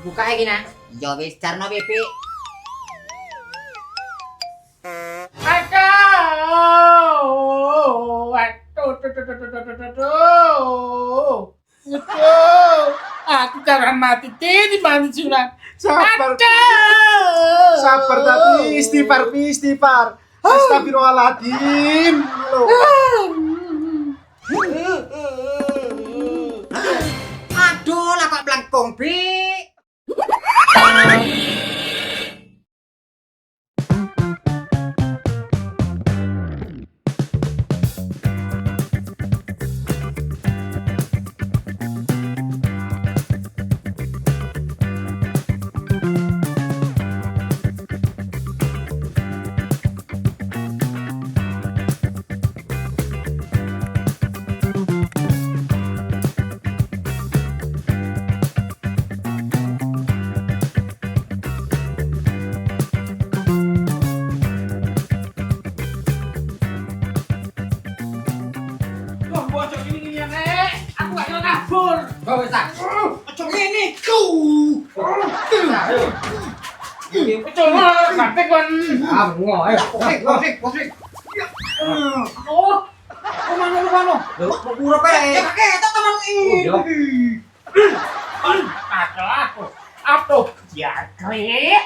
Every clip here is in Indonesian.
Buka iki nah. Ya wis jarno pipi. Aku karena mati di mana curang. Sabar. Sabar tapi istighfar. Astagfirullahaladzim. Aduh, lah kok blangkong, Bi. Oh, wis tak. Aja ngene. Gantek kon. Ah, bungo, ayo. Posik. Oh. Mano. Lho, kok pura kae. Ketok teman ini. Aduh, ya klik.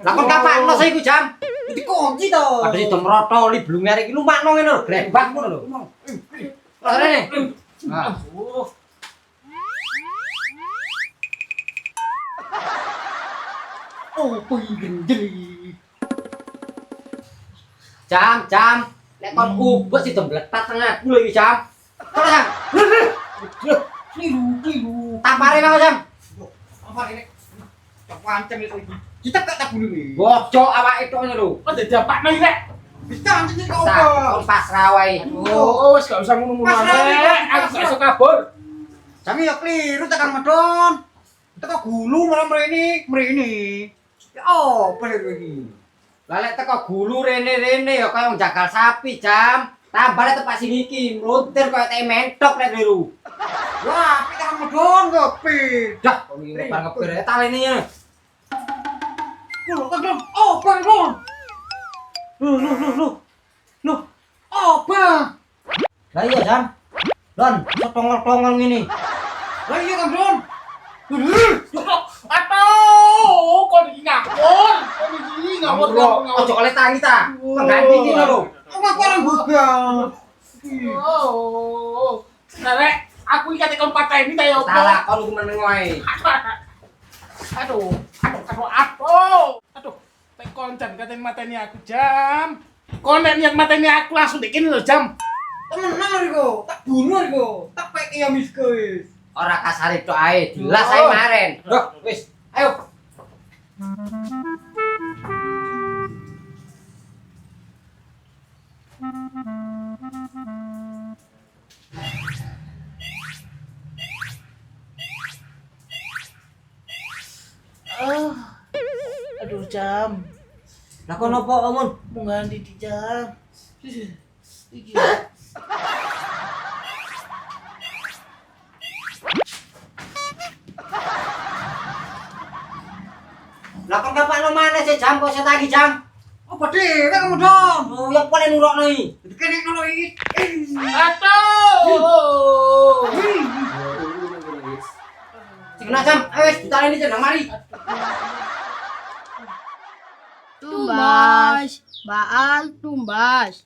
Lah kon kapakno saya iku jam. Dikunci to. Padahal itu merotoli blunge arek iki lumakno ngene lho, grembak ngono lho. Lah rene. Nah. Oh, pengen jadi. Jam. Nek kon ubus si dembletat tengah lho iki jam. Terus jam. Keliru. Tampare Mang jam. Apa ini? Tak pancen itu iki. Kita tak bulu nih. Bocok awake tok ngono lho. Kok didapakno iki rek? Bisa anjing kok Sak apa? kon pasrah wae. Oh, wis gak usah ngono-ngono ae. Aku gak iso kabur. Jami ya keliru tekan medon. Teko gulu malah mrene. Ya apa iki? Lah lek teko gulu rene ya kaya jagal sapi jam. Tambale tepak sing iki mluntir kaya teh mentok nek liru. Wah, api tekan medon kok pi. Dah, kon iki ngepar-ngepir ae talene ya. Loh, kan oh, Bang. Loh. Apa? Lah iya jam. Don, tongol-tongol ngene. Lah iya kan, Don. Aduh, kok iki ngapur? Ojo oleh tangi ta. Pengganti iki lho. Aku orang bugang. Oh. Nah, rek, aku iki kate kon pateni ta yo. Salah kon ku meneng wae. Aduh. Tek koncan katanya mateni aku jam. Kon nek niat mateni aku langsung dikene lho jam. Temenan Riko, tak bunuh Riko. Tak pek ya miskis. Ora kasar itu ae, jelas ae maren. Loh, wis. Ayo. Aduh jam. Lah kon opo omun? Mau ganti di jam. Iki. Lah kon kapakno maneh sih jam kok setagi jam. Apa dhewe kamu Don? Oh, ya pole nurokno iki. Kene ngono iki. Aduh. Sikna jam, ayo wis ditaleni jeneng mari. Tumbas, baal tumbas.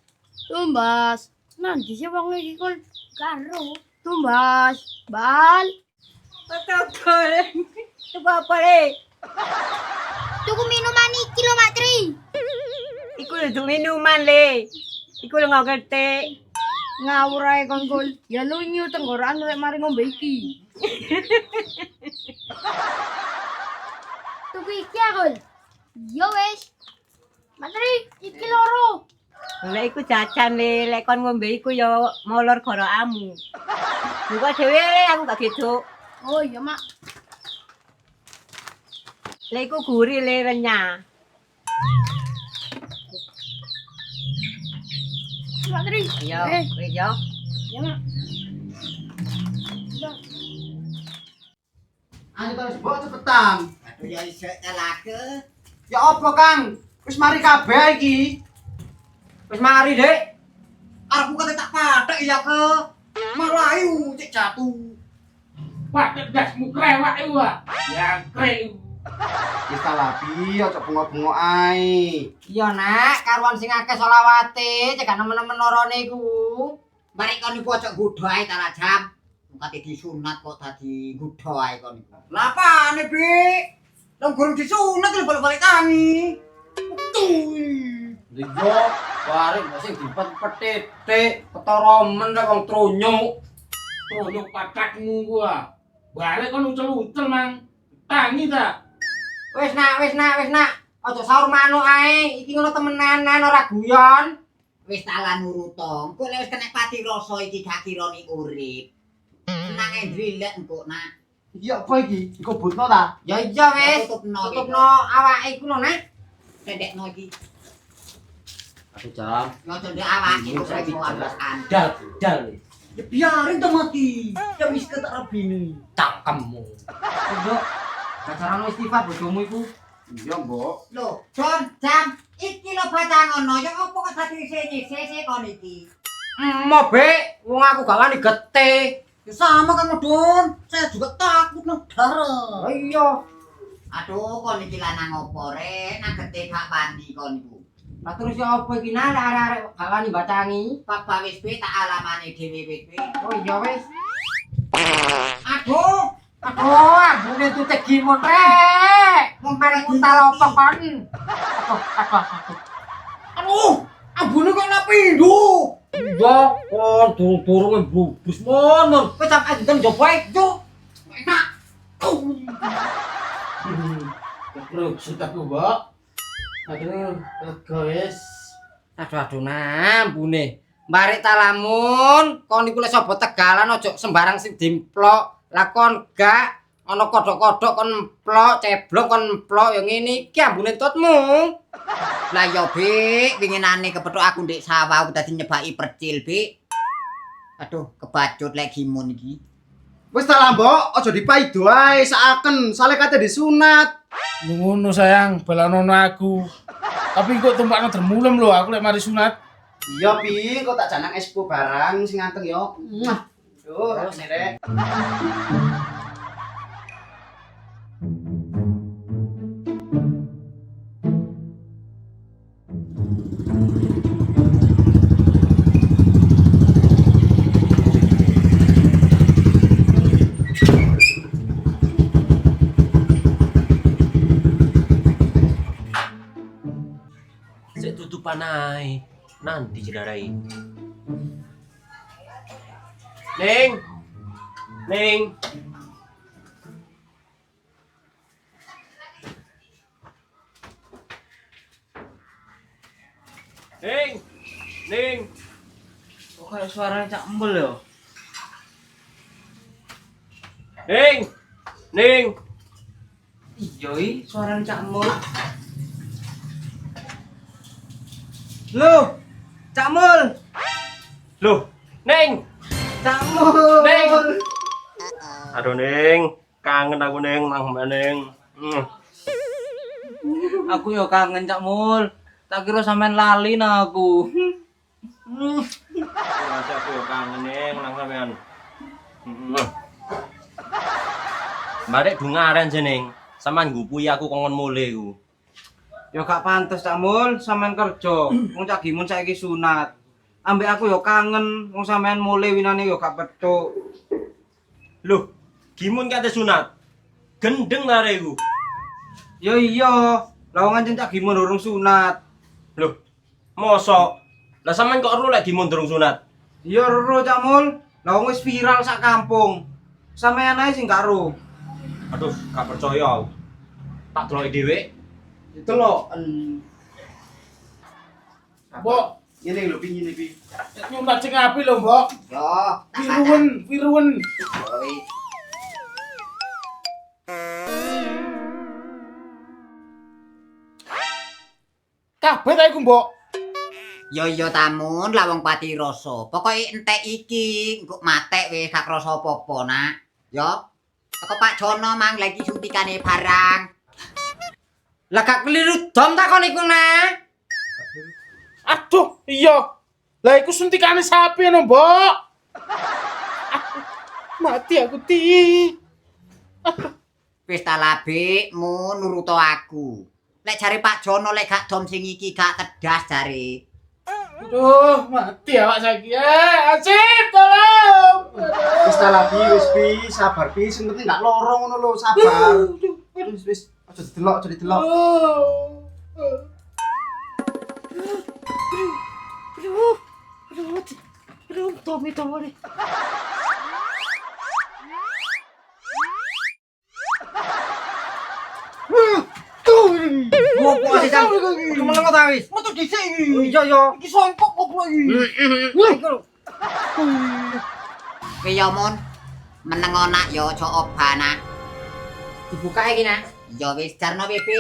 Nanti sih wong iki kon karo. Tumbas, baal. Tuku apa le? Tuku minuman iki lho, Mak Tri. Iku lho minuman le. Iku lho gak ngerti. Ngawur ae kon kul. Ya lunyu tenggorokan rek mari ngombe iki. Tuku iki aku. Yo wis. Mak Tri, iki loro. Lek iku jajan le, lek kon ngombe iku ya molor gorokamu. Buka dhewe le, aku gak geduk. Oh iya, Mak. Lek iku gurih le renyah. Mak Tri. Iya, Eh, iya. ya, Mak. Ayo terus mbok cepetan. Aduh ya iso telake. Ya apa Kang? Wis mari kabeh iki. Wis mari, Dik. Arepku kate tak pathek ya ke. Malayu cek jatuh. Pak dasmu krewak iku, Pak. Ya krek. Wis talabi aja bengok-bengok ae. Iya, Nak, karuan sing akeh selawate, cek nemen-nemen lorone iku. Mari kon iku aja nggodho ae ta lah, Jam. Kate disunat kok dadi nggodho ae kon iku. Lah apane, Bi? Lah gurung disunat lho balik-balik tangi. Tuh. Iya, bareng sing dipet-petit, ketara men rek wong tronyok. Tolong patakmu gua. Balik kon ucel-ucel mang. Tangi ta. Wis nak. Aja saur manuk ae. Iki ngono temenanan ora guyon. Wis talan nurutong. Kok wis kena pati rasa iki gak kirani urip. Nang ndrilek engko nak. Iya apa iki? Engko butno ta? Ya iya wis. Tutupno awake iku lho, Nak. Cendekno iki. Aduh jam. Ya cendek awake iku saiki jelas andal. Ya biarin to mati. Ya wis ketak rebine. Cangkemmu. Nduk. Pacaran istighfar bojomu iku. Iya, Mbok. Lho, Jam, iki lho bacang ngono, ya apa kok dadi sese kon iki? Mo, Bek, wong aku gak wani getih. Ya sama Kang Medun. Saya juga takut nang darah. Iya. Aduh, kon iki lanang opo rek, nang getih gak pandi kon iku. Lah terus ya apa iki nang arek-arek gak wani bacangi? Bapak wis pe tak alamane dhewe wis pe. Oh iya wis. Aduh, Ambune tutek gimon rek. Wong bareng untal apa kon? Aduh, ambune kok nak pindho. Iya, kon durung-durung mbubus mon. Wis sampe ndem jopo ae, Cuk. Enak. Terus setaku, Mbok. Aduh, lega wis. Aduh nambune. Mari talamun, kon iku lek sapa tegalan aja sembarang sing dimplok. Lah kon gak ana kodhok-kodhok kon emplok, ceblok kon emplok ya ngene iki ambune tutmu. lah yo Bik, winginane kepethuk aku ndek sawah aku dadi nyebaki percil, Bik. Aduh, kebacut lek gimun iki. Wis ta lah, Mbok, aja dipaido ae sakaken, sale kate disunat. Ngono sayang, balanono aku. Tapi kok tumpakno dermulem lho aku lek mari sunat. Iya, Pi, kok tak janang expo barang sing anteng yo. Duh, rasane rek. Sik tutupan ae. Nanti jedarai. Ning. Ning. Kok kayak suaranya Cak Embel ya? Ning. Iya, suaranya Cak Embel. Loh, Cak Mul. Loh, Ning. Cak Mul. Ning. Aduh Ning, kangen aku Ning, nang Mbak Ning. Aku ya kangen Cak Mul. Tak kira sampean lali nah aku. Masih aku ya kangen Ning, nang sampean. Barek dungaren jeneng. Sampeyan ngupui aku kongon mule ku. Ya gak pantes Cak Mul, sampean kerja. Wong Cak Gimun saiki sunat. Ambek aku ya kangen, wong sampean mulai winane ya gak petuk. Loh, gimun kate sunat. Gendeng lare ku. Ya iya, lah wong ancen Cak Gimun urung sunat. Loh, mosok. Lah sampean kok ero lek gimun durung sunat? Ya ro Cak Mul, lah wong wis viral sak kampung. Sampean ae sing gak ro. Aduh, gak percaya aku. Tak deloki dhewe. Itu lho. Mbok, Ngene lho, Pi, ngene Pi. nyunat sing apik lho, Mbok. Yo, tak Wiruwen. Yoi. Kabeh ta iku, Mbok. Yo tamun lah wong pati rasa. Pokoke entek iki engko matek wis gak krasa apa-apa, Nak. Yo. Kok Pak Jono mang lagi suntikane barang. Lah gak keliru dom takon iku nah. Aduh, iya. Lah iku suntikane sapi no, Mbok. Aduh, mati aku ti. Wis ta labe mu nuruto aku. Lek jare Pak Jono lek gak dom sing iki gak tedas jare. Aduh, mati awak saiki. Asip, tolong. Wis ta Labi, wis sabar Bi, sing penting gak loro ngono lho, sabar. Wis aja didelok. Tommy. Ngopo sih Sam? Kemeneng ta wis? Metu dhisik iki. Iya ya. Iki songkok goblok iki. Iku lho. Kowe ya mon meneng onak ya aja obana. Dibuka iki nah. Ya wis jarno Pipi.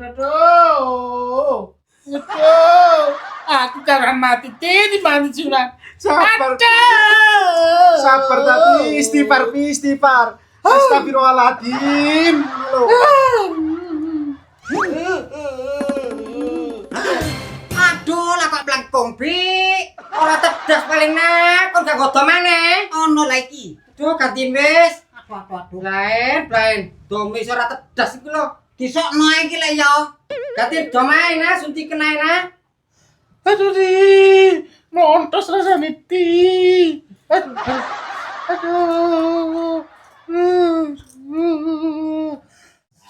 Aduh, aku karena mati di mana curang. Sabar. Aduh. Sabar tapi istighfar Bi, istighfar. Astagfirullahaladzim. Aduh lah kok blangkong Bi. Ora tedas paling nah, kon gak godo maneh. Ono lah iki. Duh ganti wis. Aduh. Blain. Dom wis ora tedas iku lho. Disokno iki lek ya. Ganti dom ae nah, suntik kenae nah. Aduh di, montos rasanya ti. Aduh.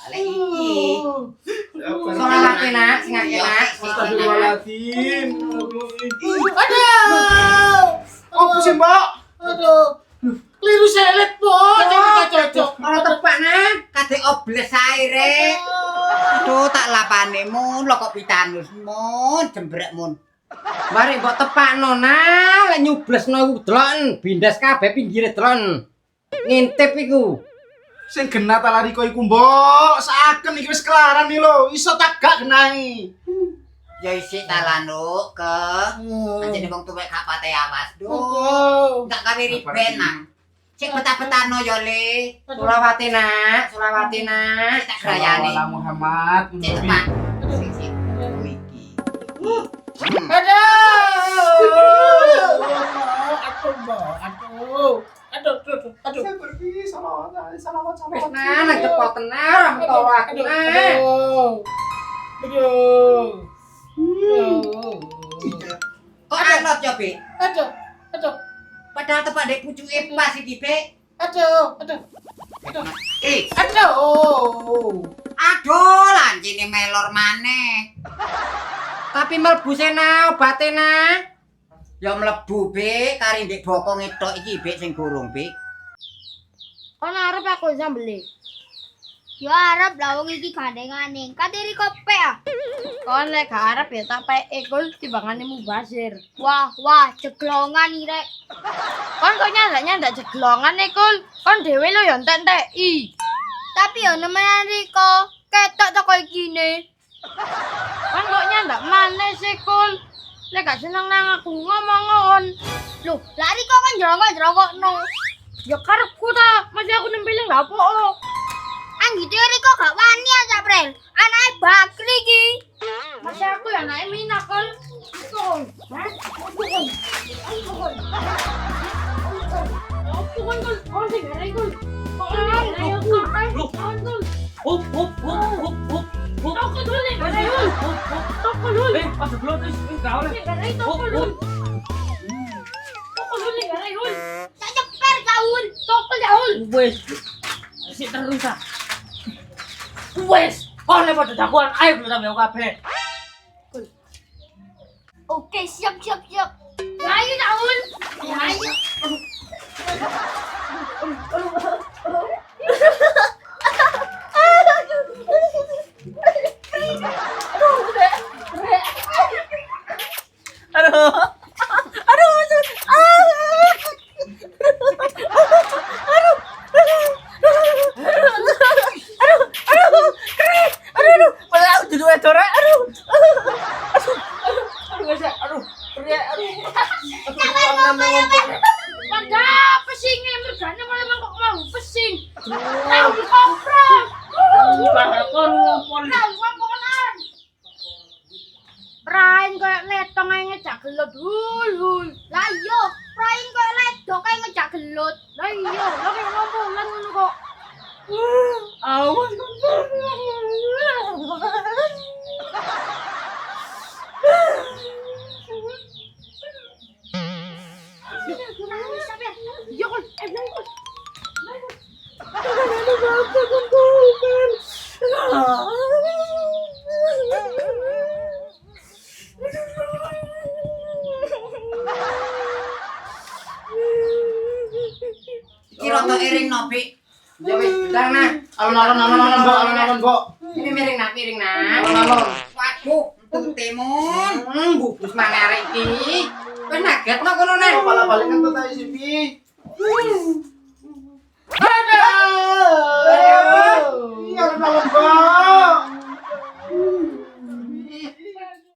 Lek iki. Solawate nak, sing akeh nak. Astagfirullahaladzim. Aduh. Apa sih Mbak? Aduh. Keliru selet, Mbok. Jangan cocok. Ora tepak nah. Kadek obles ae rek. Aduh tak lapane mun lo kok pitanus mun jembrek mun. Mari mbok tepakno nah, lek nyublesno iku delon, bindas kabeh pinggire delon. Ngintip iku. Sing genah ta lari kok iku Mbok. Saken iki wis kelaran iki lho. Iso tak gak genahi. Ya isik talanu ke. Anjene wong tuwek gak pate awas. Duh. Aduh. Enggak gawe riben nang. Sik betah-betahno yo Le. Solawate nak, solawate nak. Tak grayane. Salam Muhammad. Sik Pak. Sik. Iki. Aduh. Saya pergi salawat. Wis nah, nang cepot tenar, ora metolo aku nah. Kok alot yo, Bek? Aduh. Padahal tepak dek pucuke pas iki, Bek. Aduh. Aduh, lancine melor maneh. Tapi mlebu sena obate nah. Ya mlebu, Bek, kari ndek bokonge tok iki, Bek sing gorong, Bek. Kon arep aku sambeli. Yo arep lah wong iki gandengane. Kateri kope ah. Kon lek gak arep ya tak peke kul timbangane mubazir. Wah, jeglongan iki rek. Kon kok nyandak jeglongan e kul. Kon dhewe lho ya entek-enteki. Tapi yo nemenan Riko, ketok toko ikine. Kon kok nyandak maneh sih kul. Lek gak seneng nang aku ngomong. Loh, lah Riko kan jerongkok-jerongkokno. Ya karepku ta, masih aku nempelin gak apa-apa. Anggite Riko gak wani aja, Prel. Anake Bakri iki. Masih aku ya anake Mina kul. Kul. Hah? Kul sing gara kul. Tak ceper kaun. Wes. Sik terus ah. Wes. Oleh pada dakuan ayo belum sampe kabeh. Oke, siap. Ayo Daun. Ayo. Aduh, aduh, aduh, aduh, aduh, aduh, aduh, aduh, aduh, Pada pesing mergane malah kok mau pesing. Tahu dikompres. Kon ngompol. Tahu ngompolan. Prain koyo letong ae ngejak gelut. Huy. Lah iya, prain koyo ledok ae ngejak gelut. Lah iya, lha kok ngompolan ngono kok. Awas. Iya kon, nang kon. Iki rada iring no, Bi. Ya wis, ndang nah. Alon-alon, Mbok. Ini miring nak. Alon-alon. Waduh, tutimun. Bubus mangarek iki. Wis nagetno kono nek. Balik kan tata isi Pi. Alon-alon, Mbok.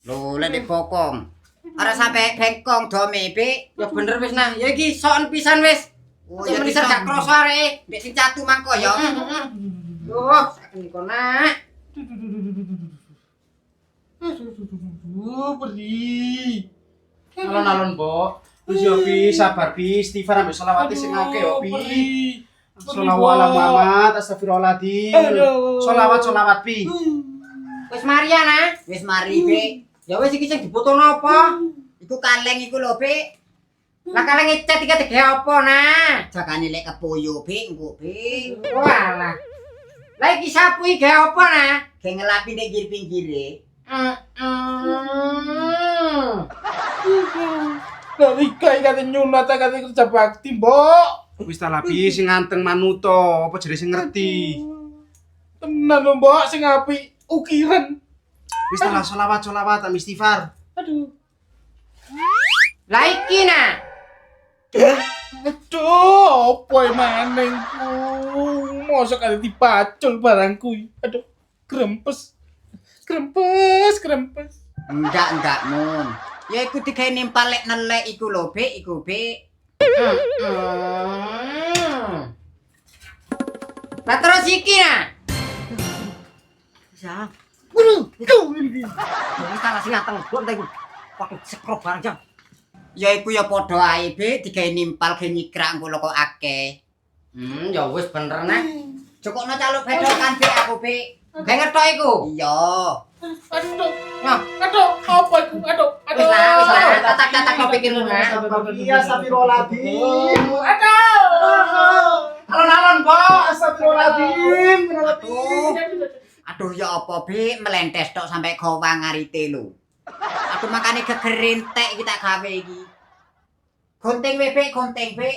Lho, lek dipokong. Ora sampe bengkong dome, Bi. Ya bener wis nah. Ya iki soken pisan wis. Oh, Ya ya bisa bisa. gak kroso arek. Mbek sing catu mangko ya. Loh, saken iki nak. Perih. Alon-alon, Mbok. Wis yo Pi, sabar Pi, istighfar ambek selawate sing akeh yo Pi. Sholawat ala Muhammad, astagfirullahaladzim. Sholawat Pi. Wis Maria nah. Wis mari, Bi. Ya wis iki sing dibutuhno apa? Iku kaleng iku lho, Bi. Lah kaleng ngecat iki digawe apa nah? Jagane lek kepoyo, Bi, engko, Bi. Walah. Lah iki sapu iki gawe apa nah? Kayak ngelapi nek pinggir-pinggire. Dari kai kate nyunat kate kerja bakti, Mbok. Wis ta lapi sing nganteng manuto, apa jere sing ngerti. Tenan lho, Mbok, sing apik ukiran. Wis ta selawat am istighfar. Aduh. Lah iki nah. Aduh, apa maneng ku? Mosok kate dipacul barangku. Aduh, grempes. Enggak, Mun. Ya iku digawe nimpal lek nelek iku lho, Bi, iku, Bi. Lah terus iki nah. Ya. Ini kalah sing nganteng blok ta iku. Waduh sekrop barang jam. Ya iku ya padha ae, Bi, digawe nimpal ge nyikrak engko lho kok akeh. Ya wis bener nah. Cukupno caluk bedokan, Bi, aku, Bi. Kayak ngetok iku. Iya. Aduh, Nah, apa iku? Aduh. wis lah, tatak-tatak lo pikirmu nah. Iya, astagfirullahaladzim. Alon-alon, Mbok, astagfirullahaladzim. Aduh ya apa, Bi, melentes tok sampai gowang ngarite lho. Aduh makane gegerintek iki tak gawe iki. Gunting we, Bi, gunting, Bi.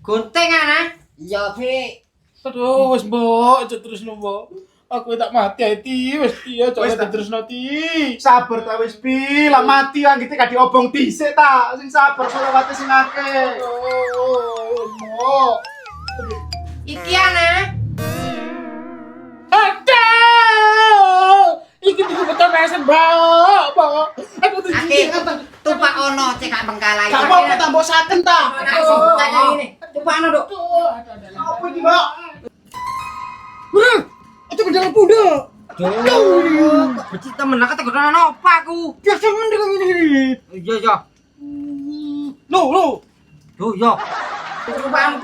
Gunting nah. Iya, Bi. Aduh, wis Mbok, aja terusno, Mbok. Aku tak mati ae ti, wis iya coba terusno ti. Sabar ta wis Pi, lah mati lah gitu gak diobong dhisik ta. Sing sabar selawate sing akeh. Oh, Mbok. Iki nah. Aduh! Iki betul mesen, Mbok. Aku tuh Aki, tupak ono cek gak bengkalai. gak mau tambah saken ta. Ini. Coba Dok. Apa iki, Mbok? Itu kendaraan kuda. Kok becik temen lah kata kendaraan apa aku? Biasa mending ini. Iya. Loh. Tuh, yo. Coba.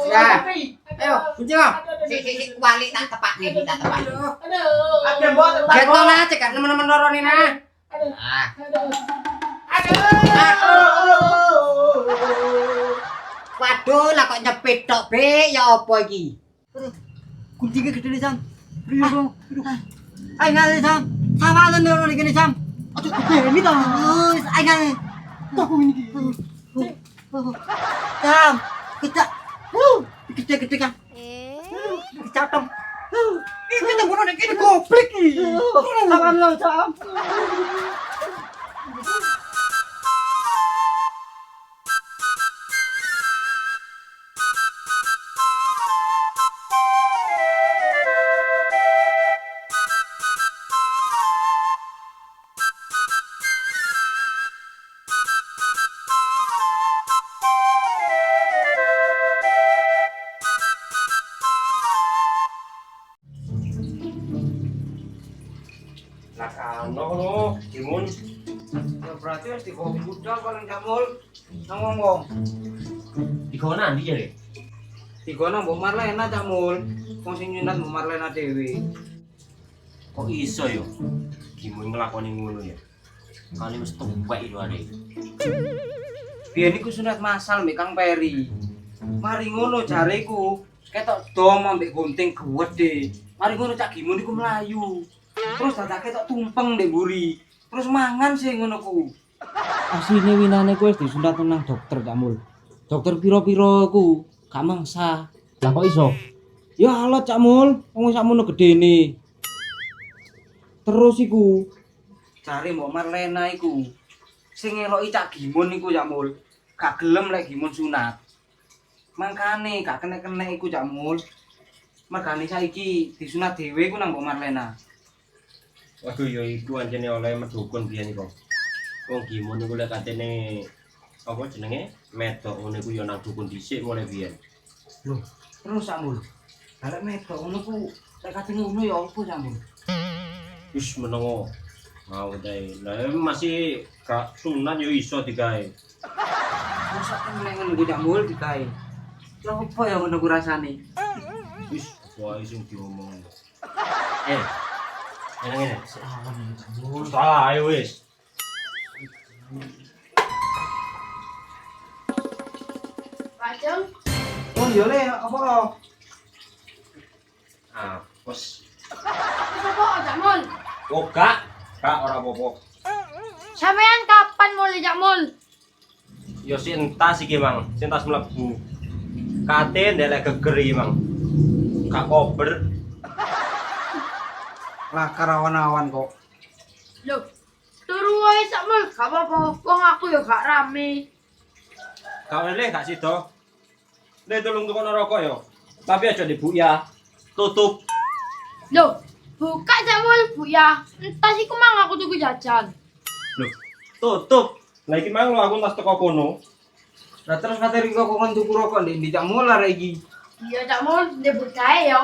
Ya. Ayo, kunci lo. Si kuali tak tepak nih, tak tepak. Oke, Mbok. Geto nah, cek temen-temen lorone nah. Ah. Waduh, lah kok nyepit tok, Bi, ya apa iki? Kunci gede nih, Sam. Ayo, ayo ngali, Sam. Sama kan lorone gini, Sam. Aduh, gede ini toh. Ayo ngali. Tuh ini. Sam, kita. Gede kan. Kita tong. Ini kita bunuh nek ini goblok iki. Sama lo, Sam. wis digawa budal paling Cak Mul. Nang wong. Digawa nang ndi jare? Digawa nang Mbok Marlena Cak Mul. Wong sing nyunat Mbok Marlena dhewe. Kok iso yo? Gimana ngelakoni ngono ya? Kali wis tuwek lho arek. Biyen iku sunat masal mbek Kang Peri. Mari ngono jareku, ketok dom ambek gunting gedhe. Mari ngono Cak Gimun iku mlayu. Terus dadak ketok tumpeng ndek mburi. Terus mangan sih ngono ku. Asline winane ku wis disunat nang dokter Cak Mul. Dokter pira-pira ku gak mangsa. Lah kok iso? Ya alot Cak Mul, wong sakmono gedene. Terus iku cari Mbok Marlena iku sing ngeloki Cak Gimun iku Cak Mul. Gak gelem lek Gimun sunat. Mangkane gak kena-kena iku Cak Mul. Makane saiki disunat dhewe ku nang Mbok Marlena. Waduh yo iku anjene oleh medukun biyen iku. Wong Gimun iku lek katene apa jenenge? Medok ngono iku yo nang dukun dhisik mulai biyen. Loh, terus Cak Mul. Lek medok ngono ku lek katene ngono ya opo Cak Mul? Wis menengo. Mau dae. Lah masih gak sunat yo iso digawe. Mosok kan ngono ku Cak Mul dikae. Ya opo ya ngono ku rasane? Wis wae sing diomong. Ngene. Salah ayo wis. Lajeng, Oh iya le, apa kok? Ah, bos. apa Cak Mul? Oh, Kak ora apa-apa. Sampean kapan mulai Cak Mul? Yo sintas iki, Mang. Sintas mlebu. Kate ndelek geger iki, Mang. Kak kober. Lah karawan-awan kok. Loh, turu wae Cak Mul, gak apa-apa. Wong aku ya gak rame. Kak Lele gak sida. Nek tolong tukono rokok yo. Tapi aja dibuka ya. Tutup. Loh, buka Cak Mul, Bu ya. Entas iku mang aku tuku jajan. Loh, tutup. Lah iki mang lho aku tas teko kono. Lah terus materi kok kon tuku rokok ndi Cak Mul arek iki. Iya Cak Mul, ndek budaya ya.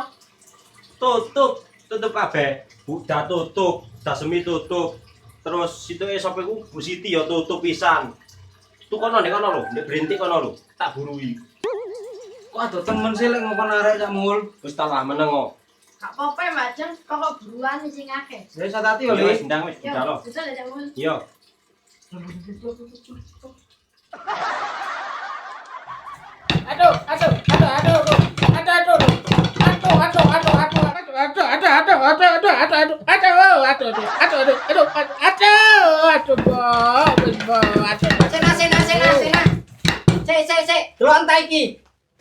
Tutup. Tutup kabeh. Budak tutup, dasemi tutup. Terus situke sop iku Bu Siti ya tutup pisan. Tukono nek kono lho, nek berintik kono lho. Tak burui. Kok ada temen sih lek ngomong arek Cak Mul. Wis tak lah menengo. Gak apa-apa ya Mbak Jeng, kok buruan sing akeh. Ya satati yo Yo le. wis ndang wis Yo, budal lho. betul ya Cak Mul. Yo. Sena. Sik. Delok ta iki.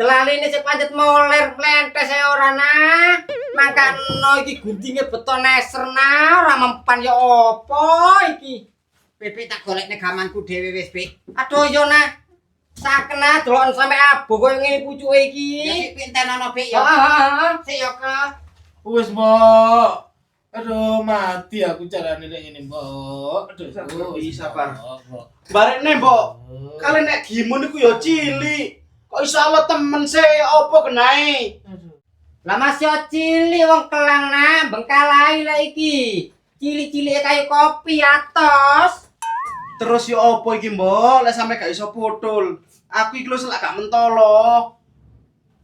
Delaline sik pancet moler mlentes ae ora nah. Mangkano iki guntinge beton neserna ora mempan ya apa iki. Bebek tak golekne gamanku dhewe wis, Pik. Aduh yo nah. Sakna delok sampe aboh koyo ngene pucuke Ya iki. sik pintenono, Pik ya. Heeh. Sik ya, Ke. Wis, Mbok. Aduh, mati aku carane nek ngene, Mbok. Aduh, sabar. Mbok. Barekne, Mbok. Kali nek Gimun iku ya cilik. Kok iso Allah temen sih opo kenae? Lah masih cilik wong kelang nah bengkalai lah iki. Cilik-cilik kayak kopi atos. Terus ya opo iki, Mbok? Lek sampe gak iso putul. Aku iki lho selak gak mentolo.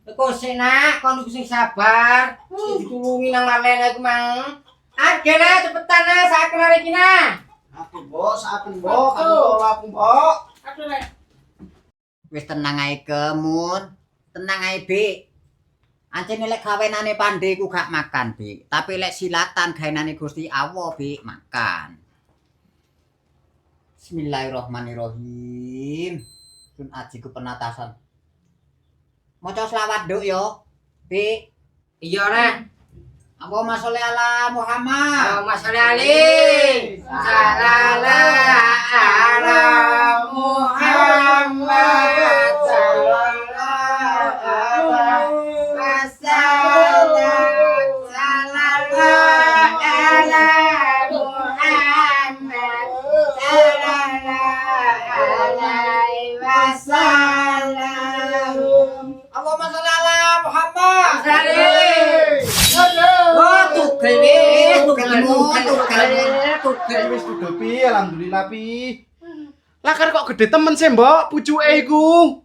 Kok sik nak, kon iku sing sabar. Ditulungi nang Marlena iku mang. Agena cepetan nah sakna iki nah. Aku, Mbok, saken, Mbok. Aku, Mbok. Wis tenang ae, Kemun. Tenang ae, Bik. Ancene lek gawenane pandhe ku gak makan, Bik. Tapi lek silatan gawenane Gusti Allah, Bik, makan. Bismillahirrahmanirrahim. Sun aji ku penatasan. Maca selawat nduk yo, Bik. Iya nah. Allahumma sholli ala Muhammad. Allahumma sholli alaihi. Sallallahu ala Muhammad. Sallallahu alaihi wasallam. Sallallahu ala Muhammad. Sallallahu alaihi wasallam. Allahumma sholli ala Muhammad. Tugel Wis kudu pi, alhamdulillah pi. Lah kan kok gede temen sih, Mbok, pucuke iku.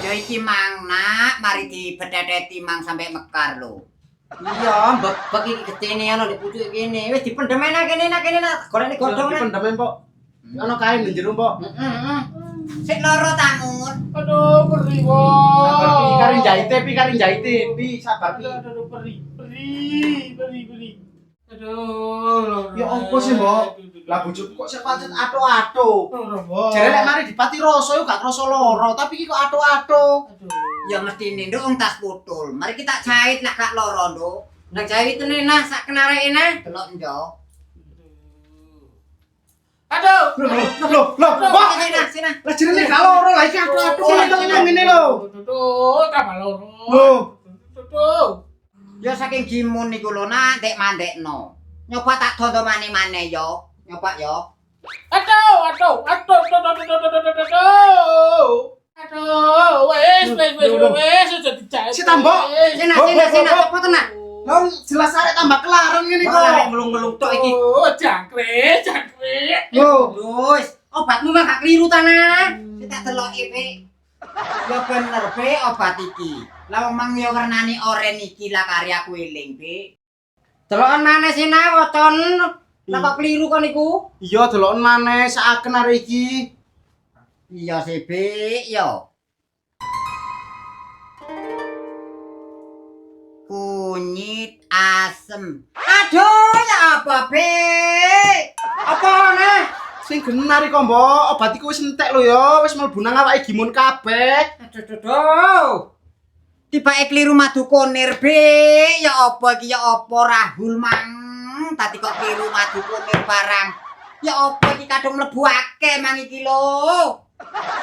Ya iki mang nak, mari dibedheteti mang sampai mekar lho. Iya, mbek iki gedene ana di pucuk kene. Wis dipendhem enak kene nak. Golekne godhong. Dipendem, Mbok. Ana kain di jero, Mbok. Heeh. Sik loro tangun. Aduh, perih, Mbok. Sabar, Pi. Karing jahite, Pi. Sabar, Pi. Aduh, perih. Aduh. Ya apa sih, Mbok? Lah bojoku kok sik pancet ato-ato. Mbok. Jare lek mari dipati rasa yo gak krasa lara, tapi iki kok ato-ato. Ya mestine nduk wong tas putul. Mari kita jahit lah gak loro nduk. Nang jahitene nah sak kenareke nah. Delok njok. Aduh. Loh, Mbok. Sini. Lah jenenge gak lara, lah iki ato-ato ngene lho. Tuh, tambah loro. Loh, Tuh. Ya saking gimun niku lho nak, ndek mandekno. Nyoba tak dondo maneh-maneh yo. Nyoba yo. Aduh. Wes, sudah dijahit. si tambok. Sina cepet tenan. Lah jelas arek tambah kelareng ngene Kok kok. arek ngelung-ngelung tok iki. Oh, jangkrik. Loh, Wis, obatmu mah gak kliru tanah. Sik tak deloki, Pik. Ya bener, Pik, obat iki. Lah wong mang yo wernane oren iki lah karyaku eling, Pik. Deloken maneh sina wocon. Lah kok kliru kon niku? iya deloken maneh saken arek iki. Iya sih, Pik, yo. Kunyit asem. Aduh, ya apa, Pik? Apa nah? Sing genar iki, Mbok. Obat iku wis entek lho ya, wis mlebu nang awake gimun kabeh. Aduh. Tibake kliru madu konir, Pik. Ya apa iki, ya apa rahul mang. Tadi kok kliru madu konir barang. Ya apa iki kadung mlebu akeh mang iki lho.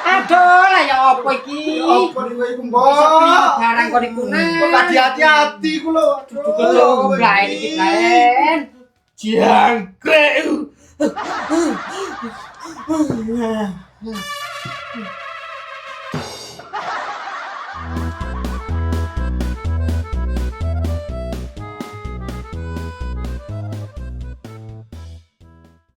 Aduh lah ya apa iki? Apa niku iku, Mbok? Bisa kliru barang kok niku nah. Kok gak hati-hati ku lho. Aduh, blaen iki blaen. Jangkrik.